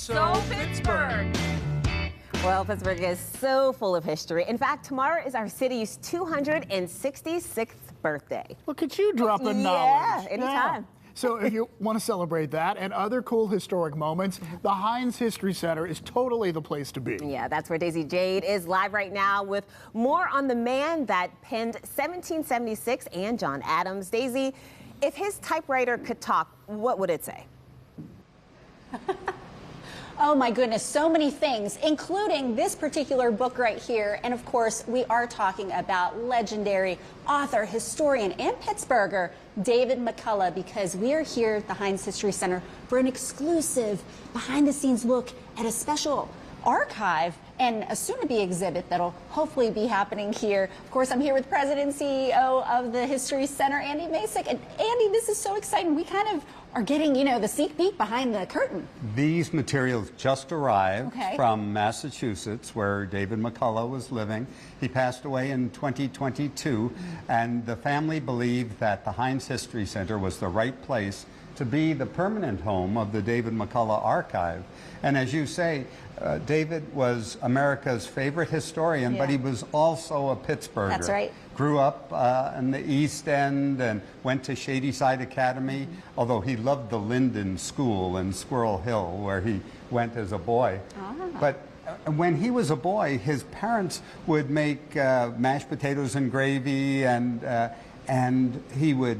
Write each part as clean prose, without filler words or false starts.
So Pittsburgh. Well, Pittsburgh is so full of history. In fact, tomorrow is our city's 266th birthday. Look at you dropping knowledge. Yeah, anytime. So if you want to celebrate that and other cool historic moments, the Heinz History Center is totally the place to be. Yeah, that's where Daisy Jade is live right now with more on the man that penned 1776 and John Adams. Daisy, if his typewriter could talk, what would it say? Oh my goodness, so many things, including this particular book right here. And of course, we are talking about legendary author, historian, and Pittsburgher, David McCullough, because we are here at the Heinz History Center for an exclusive behind-the-scenes look at a special archive and a soon-to-be exhibit that'll hopefully be happening here. Of course, I'm here with President and CEO of the History Center, Andy Masek. And Andy, this is so exciting. We kind of are getting, you know, the sneak peek behind the curtain. These materials just arrived Okay. from Massachusetts, where David McCullough was living. He passed away in 2022, and the family believed that the Heinz History Center was the right place to be the permanent home of the David McCullough Archive. And as you say, David was America's favorite historian, but he was also a Pittsburgher. That's right. Grew up in the East End and went to Shadyside Academy, although he loved the Linden School in Squirrel Hill, where he went as a boy. But when he was a boy, his parents would make mashed potatoes and gravy, and he would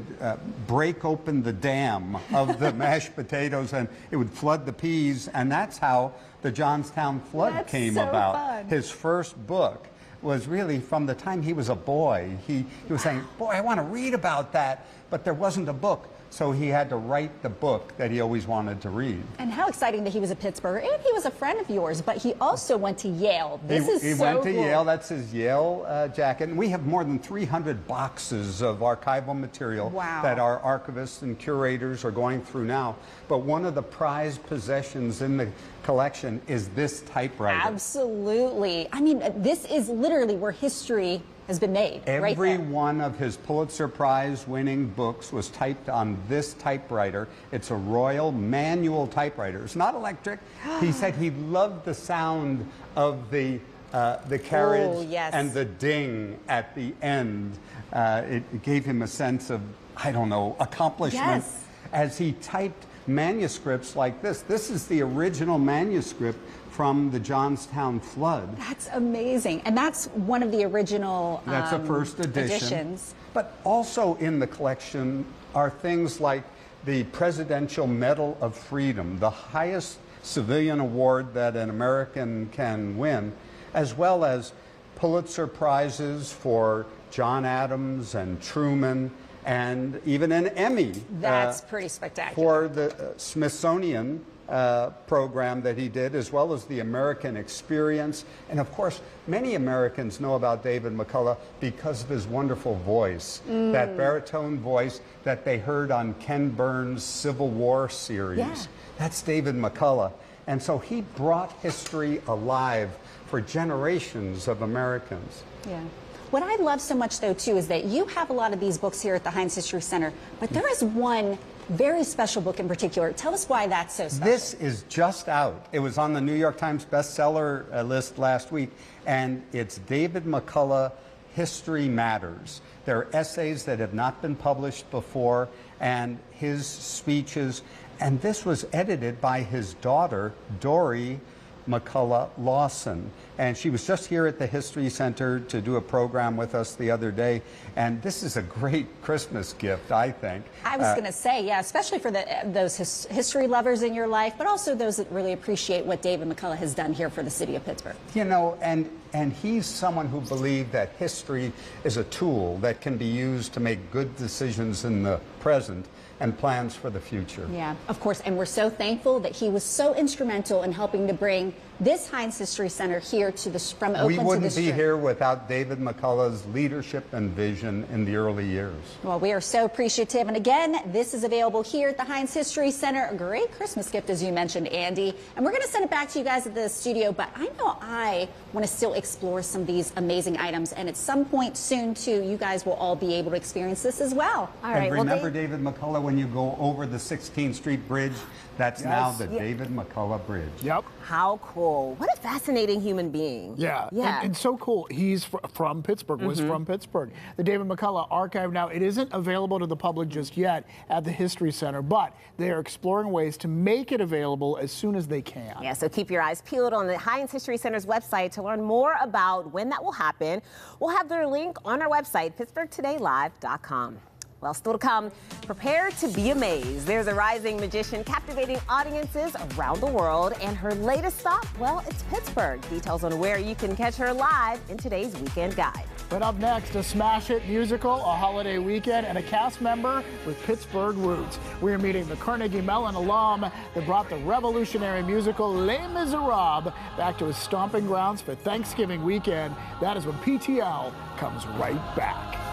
break open the dam of the mashed potatoes, and it would flood the peas, and that's how the Johnstown flood came about. Fun. His first book was really from the time he was a boy. He was saying, boy, I want to read about that, but there wasn't a book. So he had to write the book that he always wanted to read. And how exciting that he was a Pittsburgher, and he was a friend of yours, but he also went to Yale. He so went to cool. Yale. That's his Yale jacket. And we have more than 300 boxes of archival material that our archivists and curators are going through now. But one of the prized possessions in the collection is this typewriter. Absolutely. I mean, this is literally where history has been made. Every one of his Pulitzer Prize winning books was typed on this typewriter. It's a Royal manual typewriter. It's not electric. He said he loved the sound of the carriage and the ding at the end. It gave him a sense of, I don't know, accomplishment as he typed manuscripts like this. This is the original manuscript from the Johnstown flood. That's amazing. And that's one of the original That's a first editions. But also in the collection are things like the Presidential Medal of Freedom, the highest civilian award that an American can win, as well as Pulitzer Prizes for John Adams and Truman, and even an Emmy. That's pretty spectacular. For the Smithsonian program that he did, as well as the American Experience. And of course, many Americans know about David McCullough because of his wonderful voice, that baritone voice that they heard on Ken Burns' Civil War series. That's David McCullough. And so he brought history alive for generations of Americans. What I love so much, though, too, is that you have a lot of these books here at the Heinz History Center, but there is one very special book in particular. Tell us why that's so special. This is just out. It was on the New York Times bestseller list last week, and it's David McCullough, History Matters. There are essays that have not been published before, and his speeches, and this was edited by his daughter, Dory McCullough Lawson, and she was just here at the History Center to do a program with us the other day, and this is a great Christmas gift, I think. I was going to say, yeah, especially for those history lovers in your life, but also those that really appreciate what David McCullough has done here for the city of Pittsburgh. You know, and he's someone who believed that history is a tool that can be used to make good decisions in the present and plans for the future. Yeah, of course, and we're so thankful that he was so instrumental in helping to bring this Heinz History Center here here to from Oakland We to the wouldn't be Strip. here without David McCullough's leadership and vision in the early years. Well, we are so appreciative. And again, this is available here at the Heinz History Center. A great Christmas gift, as you mentioned, Andy. And we're going to send it back to you guys at the studio. But I know I want to still explore some of these amazing items. And at some point soon, too, you guys will all be able to experience this as well. All right. And Well, remember David McCullough, when you go over the 16th Street Bridge, that's now the David McCullough Bridge. Yep. how cool. What a fascinating human being. Yeah. Yeah. And so cool. He's from Pittsburgh, was from Pittsburgh. The David McCullough Archive now, it isn't available to the public just yet at the History Center, but they are exploring ways to make it available as soon as they can. Yeah, so keep your eyes peeled on the Heinz History Center's website to learn more about when that will happen. We'll have their link on our website, pittsburghtodaylive.com. Well, still to come, prepare to be amazed. There's a rising magician captivating audiences around the world, and her latest stop, well, it's Pittsburgh. Details on where you can catch her live in today's Weekend Guide. But up next, a smash hit musical, a holiday weekend, and a cast member with Pittsburgh roots. We're meeting the Carnegie Mellon alum that brought the revolutionary musical Les Miserables back to his stomping grounds for Thanksgiving weekend. That is when PTL comes right back.